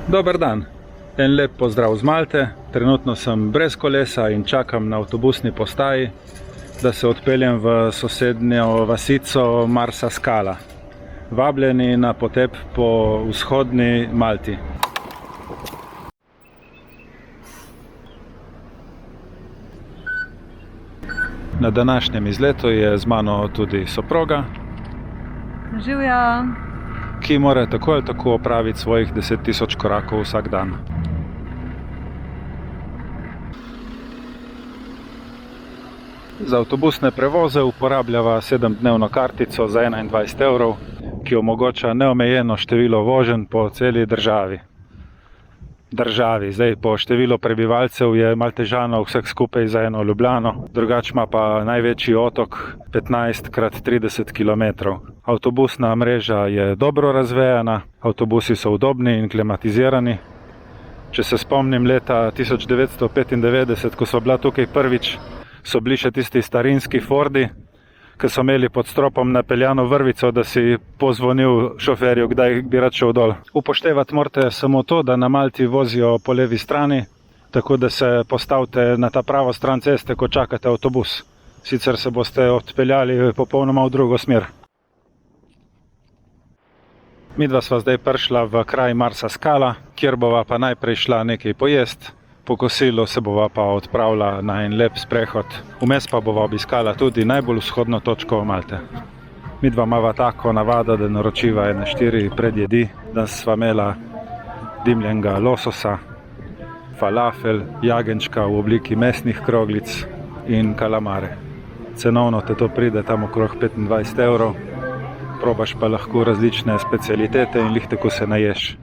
Dober dan, en lep pozdrav z Malte. Trenutno sem brez kolesa in čakam na avtobusni postaji, da se odpeljem v sosednjo vasico Marsa Scala. Vabljeni na potep po vzhodni Malti. Na današnjem izletu je z mano tudi soproga, Živja. ki mora tako ali tako opraviti svojih 10.000 korakov vsak dan. Za avtobusne prevoze uporabljava 7-dnevno kartico za 21 evrov, ki omogoča neomejeno število voženj po celi državi. Zdaj po številu prebivalcev je Maltežanov vseh skupaj za eno Ljubljano, drugače ima pa največji otok 15x30 km. Avtobusna mreža je dobro razvejana, avtobusi so udobni in klimatizirani. Če se spomnim leta 1995, ko so bila tukaj prvič, so bili še tisti starinski Fordi, ki so imeli pod stropom napeljano vrvico, da si pozvonil šoferju, kdaj bi rad šel dol. Upoštevati morate samo to, da na Malti vozijo po levi strani, tako da se postavite na ta pravo stran ceste, ko čakate avtobus. Sicer se boste odpeljali popolnoma v drugo smer. Midva sva zdaj prišla v kraj Marsa Scala, kjer bova pa najprej šla nekaj pojest. Po kosilu se bova pa odpravila na en lep sprehod. Vmes pa bova obiskala tudi najbolj vzhodno točko Malte. Midva imava tako navado, da naročiva ene 4 predjedi. Danes sva imela dimljenega lososa, falafel, jagenčka v obliki mesnih kroglic in kalamare. Cenovno te to pride tam okrog 25 evrov. Probaš pa lahko različne specialitete in lih tako se naješ.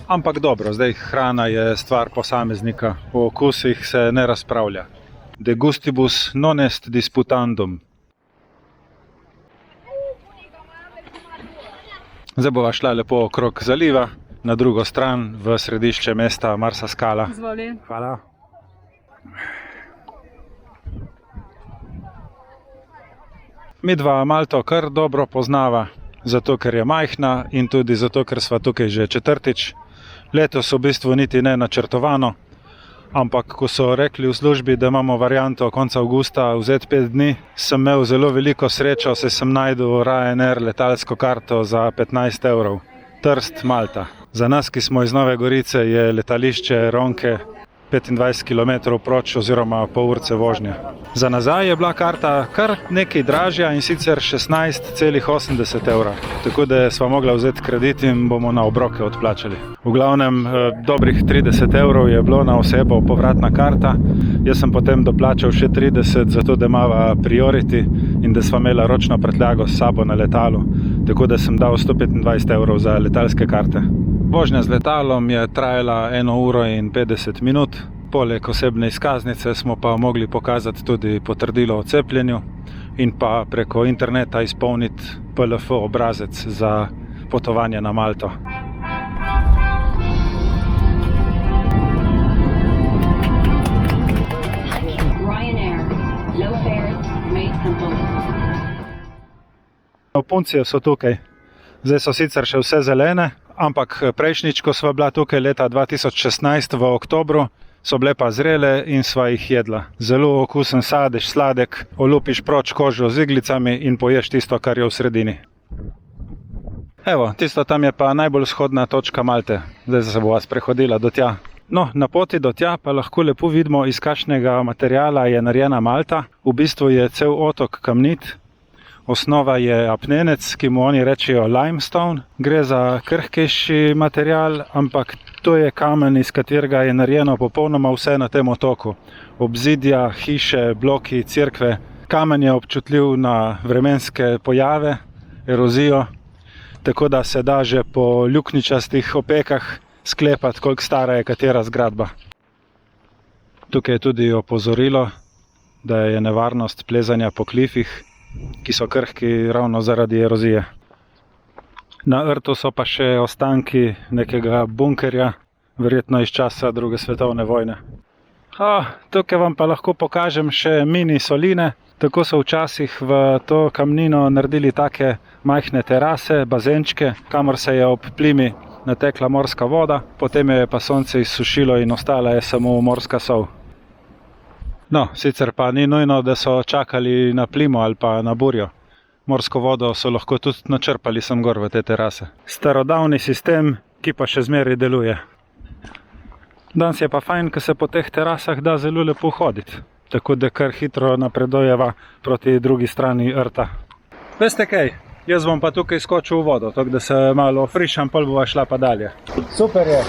Ampak dobro, zdaj hrana je stvar posameznika, o okusih se ne razpravlja. De gustibus non est disputandum. Zdaj bova šla lepo okrog zaliva, na drugo stran, v središče mesta Marsa Scala. Izvoli. Hvala. Midva Malto kar dobro poznava, zato ker je majhna in tudi zato, ker sva tukaj že četrtič. Letos v bistvu niti ne načrtovano, ampak ko so rekli v službi, da imamo varianto konca avgusta vzeti 5 dni, sem imel zelo veliko srečo, saj sem najdel Ryanair letalsko karto za 15 evrov. Trst, Malta. Za nas, ki smo iz Nove Gorice, je letališče Ronke 25 km proč oziroma pol urce vožnje. Za nazaj je bila karta kar nekaj dražja in sicer 16,80 evra. Tako da sva mogla vzeti kredit in bomo na obroke odplačali. V glavnem dobrih 30 evrov je bilo na osebo povratna karta. Jaz sem potem doplačal še 30, zato da imava priority in da sva imela ročno prtljago s sabo na letalu. Tako da sem dal 125 evrov za letalske karte. Vožnja z letalom je trajala 1 uro in 50 minut. Poleg osebne izkaznice smo pa mogli pokazati tudi potrdilo o cepljenju in pa preko interneta izpolniti PLF obrazec za potovanje na Malto. Ryanair. Low fares, made simple. Puncije so tukaj. Zdaj so sicer še vse zelene, ampak prejšnjič, ko sva bila tukaj leta 2016 v oktobru, so bile pa zrele in sva jih jedla. Zelo okusen sadež, sladek, olupiš proč kožo z iglicami in poješ tisto, kar je v sredini. Evo, tisto tam je pa najbolj vzhodna točka Malte. Zdaj se bova sprehodila do tja. No, na poti do tja pa lahko lepo vidimo, iz kakšnega materiala je narejena Malta. V bistvu je cel otok kamnit. Osnova je apnenec, ki mu oni rečejo limestone. Gre za krhkejši material, ampak to je kamen, iz katerega je narejeno popolnoma vse na tem otoku. Obzidja, hiše, bloki, cerkve. Kamen je občutljiv na vremenske pojave, erozijo, tako da se da že po ljukničastih opekah sklepati, koliko stara je katera zgradba. Tukaj je tudi opozorilo, da je nevarnost plezanja po klifih, ki so krhki ravno zaradi erozije. Na rtu so pa še ostanki nekega bunkerja, verjetno iz časa 2. svetovne vojne. Tukaj vam pa lahko pokažem še mini soline. Tako so včasih v to kamnino naredili take majhne terase, bazenčke, kamor se je ob plimi natekla morska voda, potem je pa sonce izsušilo in ostala je samo morska sol. No, sicer pa ni nujno, da so čakali na plimo ali pa na burjo. Morsko vodo so lahko tudi načrpali sem gor v te terase. Starodavni sistem, ki pa še zmeraj deluje. Danes je pa fajn, ker se po teh terasah da zelo lepo hoditi, tako da kar hitro napredujeva proti drugi strani rta. Veste kaj, jaz bom pa tukaj skočil v vodo, tako da se malo frišam, pol bova šla pa dalje. Super je,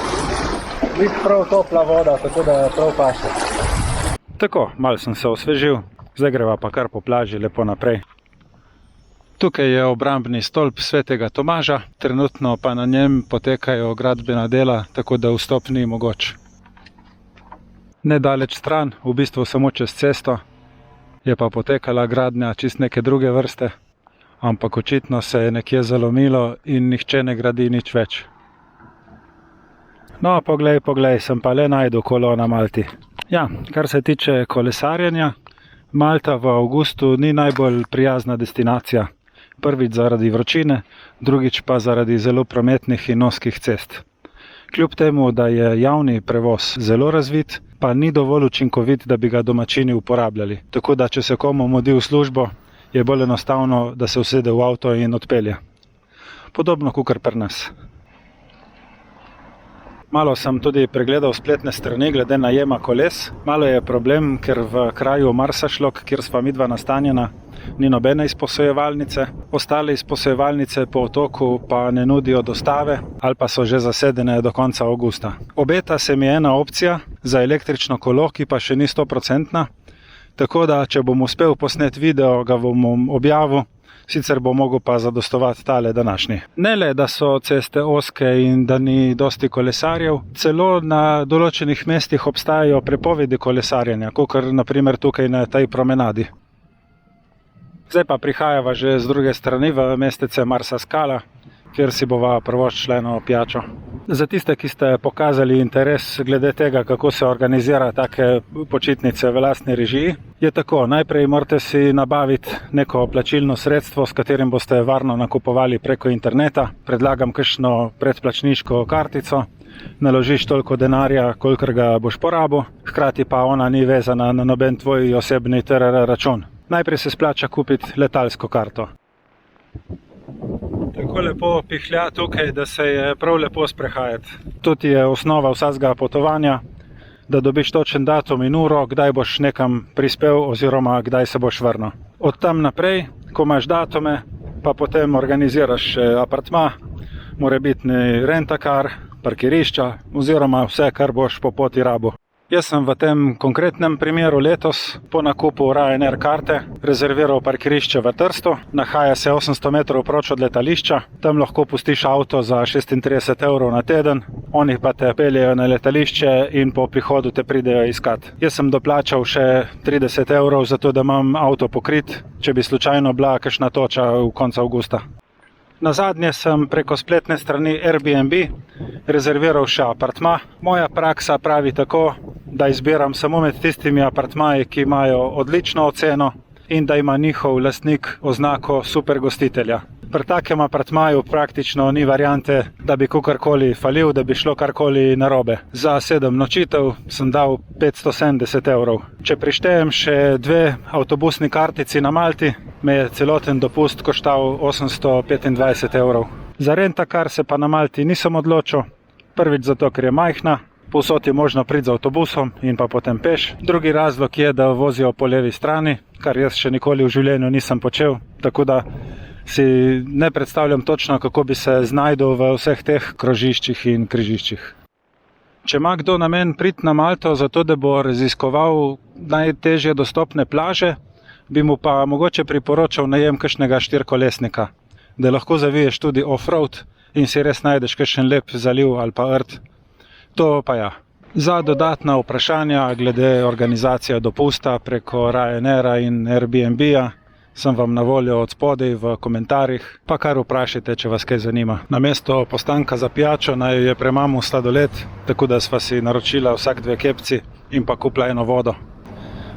vidi prav topla voda, tako da prav paše. Tako, malo sem se osvežil, zdaj greva pa kar po plaži lepo naprej. Tukaj je obrambni stolp svetega Tomaža, trenutno pa na njem potekajo gradbena dela, tako da vstop ni mogoč. Nedaleč stran, v bistvu samo čez cesto, je pa potekala gradnja čist neke druge vrste, ampak očitno se je nekje zalomilo in nihče ne gradi nič več. No, poglej, sem pa le našel kolo na Malti. Ja, kar se tiče kolesarjenja, Malta v avgustu ni najbolj prijazna destinacija. Prvič zaradi vročine, drugič pa zaradi zelo prometnih in ozkih cest. Kljub temu, da je javni prevoz zelo razvit, pa ni dovolj učinkovit, da bi ga domačini uporabljali. Tako da, če se komu mudi v službo, je bolj enostavno, da se usede v avto in odpelje. Podobno kakor pri nas. Malo sem tudi pregledal spletne strani glede najema koles. Malo je problem, ker v kraju Marsašlok, kjer sva midva nastanjena, ni nobene izposojevalnice. Ostale izposojevalnice po otoku pa ne nudijo dostave ali pa so že zasedene do konca avgusta. Obeta se mi ena opcija za električno kolo, ki pa še ni 100%, tako da če bom uspel posnet video, ga bom objavil, sicer bo mogel pa zadostovati tale današnji. Ne le, da so ceste ozke in da ni dosti kolesarjev, celo na določenih mestih obstajajo prepovedi kolesarjenja, kakor naprimer tukaj na tej promenadi. Zdaj pa prihajava že z druge strani v mestece Marsaskala, kjer si bova privoščila eno pijačo. Za tiste, ki ste pokazali interes glede tega, kako se organizira take počitnice v lastni režiji, je tako, najprej morate si nabaviti neko plačilno sredstvo, s katerim boste varno nakupovali preko interneta. Predlagam kakšno predplačniško kartico, naložiš toliko denarja, kolikor ga boš porabil, hkrati pa ona ni vezana na noben tvoj osebni TRR račun. Najprej se splača kupiti letalsko karto. Tako lepo pihlja tukaj, da se je prav lepo sprehajati. Tudi je osnova vsakega potovanja, da dobiš točen datum in uro, kdaj boš nekam prispel oziroma kdaj se boš vrnil. Od tam naprej, ko imaš datume, pa potem organiziraš apartma, morebitni rentakar, parkirišča oziroma vse, kar boš po poti rabil. Jaz sem v tem konkretnem primeru letos po nakupu Ryanair karte rezerviral parkirišče v Trstu. Nahaja se 800 metrov proč od letališča. Tam lahko pustiš avto za 36 € na teden. Oni pa te peljejo na letališče in po prihodu te pridejo iskat. Jaz sem doplačal še 30 € za to, da imam avto pokrit, če bi slučajno bila kakšna toča v koncu avgusta. Nazadnje sem preko spletne strani Airbnb rezerviral še apartma. Moja praksa pravi tako, da izbiram samo med tistimi apartmaji, ki imajo odlično oceno in da ima njihov lastnik oznako super gostitelja. Pri takem apartmaju praktično ni variante, da bi kakorkoli falil, da bi šlo karkoli narobe. Za 7 nočitev sem dal 570 €. Če prištejem še 2 avtobusni kartici na Malti, me je celoten dopust koštal 825 €. Za rentakar se pa na Malti nisem odločil. Prvič zato, ker je majhna, povsod je možno priti z avtobusom in pa potem peš. Drugi razlog je, da vozijo po levi strani, kar jaz še nikoli v življenju nisem počel, tako da si ne predstavljam točno, kako bi se znajdel v vseh teh krožiščih in križiščih. Če ima kdo namen priti na Malto zato, da bo raziskoval najtežje dostopne plaže, bi mu pa mogoče priporočal najem kakšnega štirikolesnika, da lahko zaviješ tudi off-road in si res najdeš kakšen lep zaliv ali pa rt. To pa ja. Za dodatna vprašanja glede organizacije dopusta preko Ryanaira in Airbnb-ja sem vam na voljo od spodaj v komentarjih, pa kar vprašajte, če vas kaj zanima. Namesto postanka za pijačo naj je premamu sladoled, tako da sva si naročila vsak 2 kepci in pa kupila eno vodo.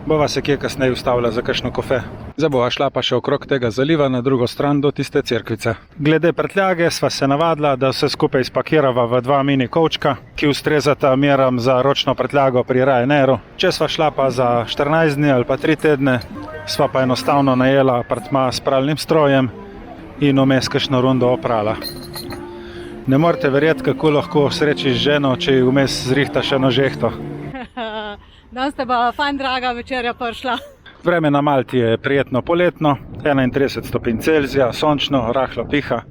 Bova se kje kasneje ustavila za kakšno kofe. Zdaj bova šla pa še okrog tega zaliva na drugo stran do tiste cerkvice. Glede prtljage sva se navadila, da vse skupaj spakirava v 2 mini kovčka, ki ustrezata meram za ročno prtljago pri Ryanairu. Če sva šla pa za 14 dni ali pa 3 tedne, sva pa enostavno najela apartma s pralnim strojem in vmes kakšno rundo oprala. Ne morete verjeti, kako lahko srečiš ženo, če ji vmes zrihtaš eno žehto. Danes sta pa fajn draga večerja prišla. Vreme na Malti je prijetno poletno, 31 stopinj Celzija, sončno, rahlo piha.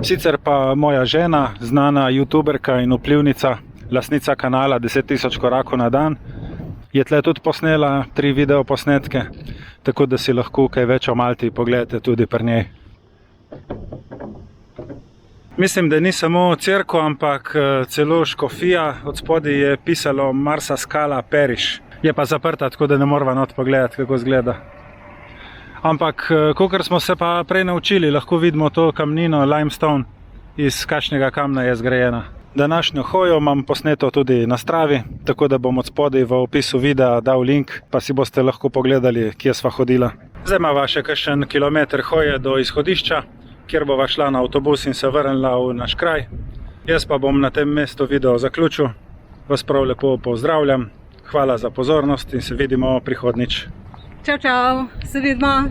Sicer pa moja žena, znana youtuberka in vplivnica, lastnica kanala 10.000 korakov na dan, je tle tudi posnela 3 videoposnetke, tako da si lahko kaj več o Malti pogledate tudi pri njej. Mislim, da ni samo cerkev, ampak celo škofija, od spodaj je pisalo Marsa Scala Parish. Je pa zaprta, tako da ne morava not pogledati, kako izgleda. Ampak, kakor smo se pa prej naučili, lahko vidimo to kamnino limestone, iz kakšnega kamna je zgrajena. Današnjo hojo imam posneto tudi na Stravi, tako da bom od spodaj v opisu videa dal link, pa si boste lahko pogledali, kje sva hodila. Zdaj imava še kakšen kilometer hoje do izhodišča, kjer bova šla na avtobus in se vrnila v naš kraj. Jaz pa bom na tem mestu video zaključil. Vas prav lepo pozdravljam. Hvala za pozornost in se vidimo prihodnjič. Čau, čau, se vidimo.